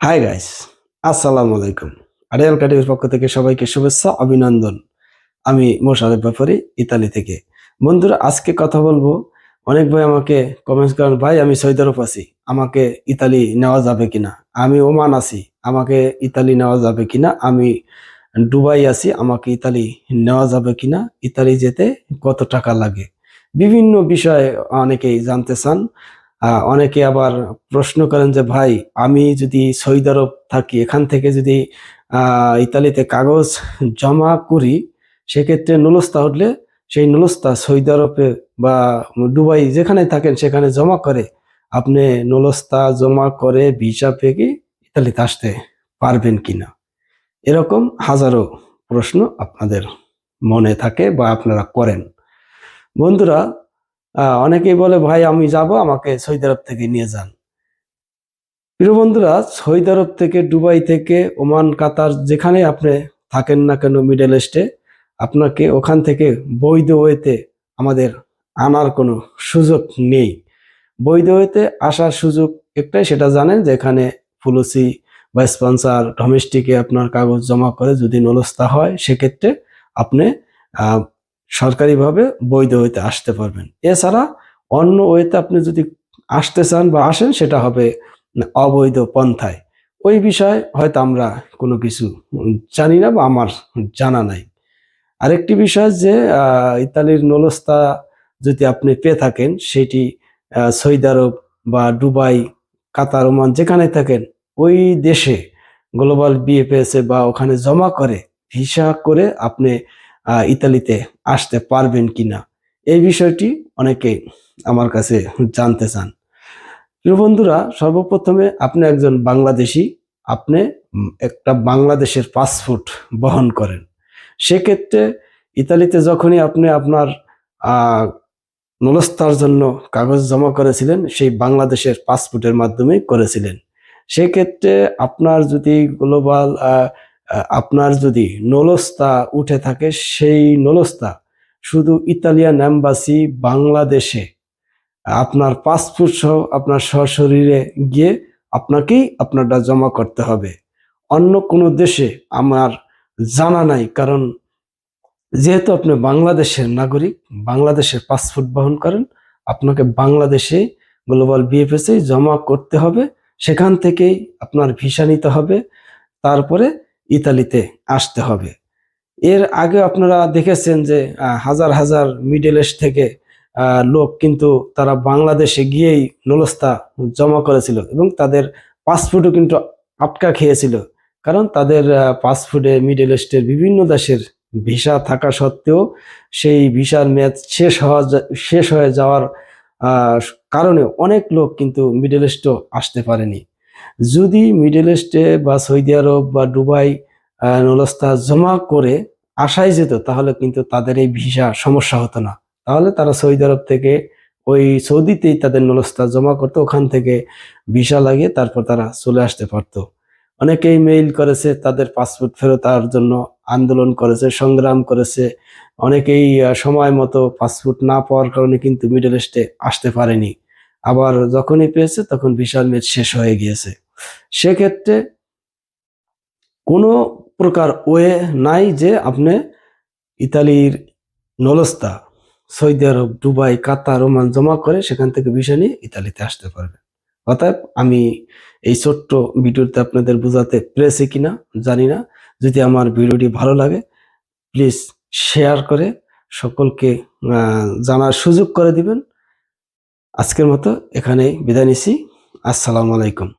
Hi guys, আসসালামু আলাইকুম। Arial কাটিমের পক্ষ থেকে সবাইকে শুভেচ্ছা, অভিনন্দন। আমি মোশাররফ ব্যাপারী, ইতালি থেকে। বন্ধুরা, আজকে কথা বলবো। অনেক ভাই আমাকে কমেন্টস করেন, ভাই আমি সৌদি আরব আছি, আমাকে ইতালি নেওয়া যাবে কিনা? আমি ওমান আছি, আমাকে ইতালি নেওয়া যাবে কিনা? আমি দুবাই আছি, আমাকে ইতালি নেওয়া যাবে কিনা? ইতালি যেতে কত টাকা লাগে? বিভিন্ন বিষয়ে অনেকেই জানতে চান। অনেকে আবার প্রশ্ন করেন যে, ভাই আমি যদি সৌদি আরব থাকি, এখান থেকে যদি ইতালিতে কাগজ জমা করি, সেক্ষেত্রে নুলস্তা উঠলে সেই নুলস্তা সৌদি আরবে বা দুবাই যেখানে থাকেন সেখানে জমা করে আপনি নুলস্তা জমা করে ভিসা পেয়ে কি ইতালিতে আসতে পারবেন কিনা? এরকম হাজারো প্রশ্ন আপনাদের মনে থাকে বা আপনারা করেন। বন্ধুরা, অনেকেই বলে, ভাই আমি যাব, আমাকে সৌদি আরব থেকে নিয়ে যান। প্রিয় বন্ধুরা, সৌদি আরব থেকে, দুবাই থেকে, ওমান, কাতার যেখানে আপনি থাকেন না কেন মিডল ইস্টে, আপনাকে ওখান থেকে বৈধ ওয়েতে আমাদের আনার কোনো সুযোগ নেই। বৈধ ওয়েতে আসার সুযোগ একটাই, সেটা জানেন যে এখানে পুলিশি বা স্পন্সর ডোমেস্টিকে আপনার কাগজ জমা করে যদি নলস্তা হয়, সেক্ষেত্রে আপনি আহ, সরকারিভাবে বৈধ ওয়েতে আসতে পারবেন। এছাড়া অন্য ওয়েতে আপনি যদি আসতে চান বা আসেন, সেটা হবে অবৈধ পন্থায়। ওই বিষয়ে হয়তো আমরা কোনো কিছু জানি না বা আমার জানা নাই। আরেকটি বিষয় যে ইতালির নলস্তা যদি আপনি পেয়ে থাকেন, সেটি সৌদি আরব বা দুবাই, কাতার, ওমান যেখানে থাকেন ওই দেশে গ্লোবাল বিএফএসে বা ওখানে জমা করে ভিসা করে আপনি ইতালিতে আসতে পারবেন কিনা, এই বিষয়টি অনেকে আমার কাছে জানতে চান। প্রিয় বন্ধুরা, সর্বপ্রথমে আপনি একজন বাংলাদেশী, আপনি একটা বাংলাদেশের পাসপোর্ট বহন করেন। সেক্ষেত্রে ইতালিতে যখনই আপনি আপনার আহ নলস্তার জন্য কাগজ জমা করেছিলেন, সেই বাংলাদেশের পাসপোর্টের মাধ্যমে করেছিলেন। সেক্ষেত্রে আপনার যদি গ্লোবাল আপনার যদি নলস্তা উঠে থাকে, সেই নলস্তা শুধু ইতালিয়ান এম্বাসি বাংলাদেশে আপনার পাসপোর্ট সহ আপনার সশরীরে গিয়ে আপনাকেই আপনারটা জমা করতে হবে। অন্য কোনো দেশে আমার জানা নাই, কারণ যেহেতু আপনি বাংলাদেশের নাগরিক, বাংলাদেশের পাসপোর্ট বহন করেন, আপনাকে বাংলাদেশে গ্লোবাল বিএফএসে জমা করতে হবে। সেখান থেকেই আপনার ভিসা নিতে হবে, তারপরে ইতালিতে আসতে হবে। এর আগে আপনারা দেখেছেন যে হাজার হাজার মিডল ইস্ট থেকে লোক কিন্তু তারা বাংলাদেশে গিয়েই নলস্তা জমা করেছিল এবং তাদের পাসপোর্টও কিন্তু আটকা খেয়েছিল, কারণ তাদের পাসপোর্টে মিডল ইস্টের বিভিন্ন দেশের ভিসা থাকা সত্ত্বেও সেই ভিসার মেয়াদ শেষ হয়ে যাওয়ার আহ, কারণে অনেক লোক কিন্তু মিডল ইস্টও আসতে পারেনি। যদি মিডল ইস্টে বা সৌদি আরব বা দুবাই নলস্তা জমা করে আসাই যেত, তাহলে কিন্তু তাদের এই ভিসা সমস্যা হতো না। তাহলে তারা সৌদি আরব থেকে ওই সৌদিতেই তাদের নলস্তা জমা করতো, ওখান থেকে ভিসা লাগিয়ে তারপর তারা চলে আসতে পারতো। অনেকেই মেইল করেছে, তাদের পাসপোর্ট ফেরতার জন্য আন্দোলন করেছে, সংগ্রাম করেছে। অনেকেই সময় মতো পাসপোর্ট না পাওয়ার কারণে কিন্তু মিডল ইস্টে আসতে পারেনি। আবার যখনই পেয়েছে তখন ভিসার মেয়াদ শেষ হয়ে গিয়েছে। সেক্ষেত্রে কোনো প্রকার ওয়ে নাই যে আপনি ইতালির নলস্তা সৌদি আরব, দুবাই, কাতার, ওমান জমা করে সেখান থেকে ভিসা নিয়ে ইতালিতে আসতে পারবেন। অতএব আমি এই ছোট্ট ভিডিওতে আপনাদের বোঝাতে পেরেছি কিনা জানি না। যদি আমার ভিডিওটি ভালো লাগে, প্লিজ শেয়ার করে সকলকে জানার সুযোগ করে দিবেন। আজকের মতো এখানেই বিদায় নিচ্ছি। আসসালামু আলাইকুম।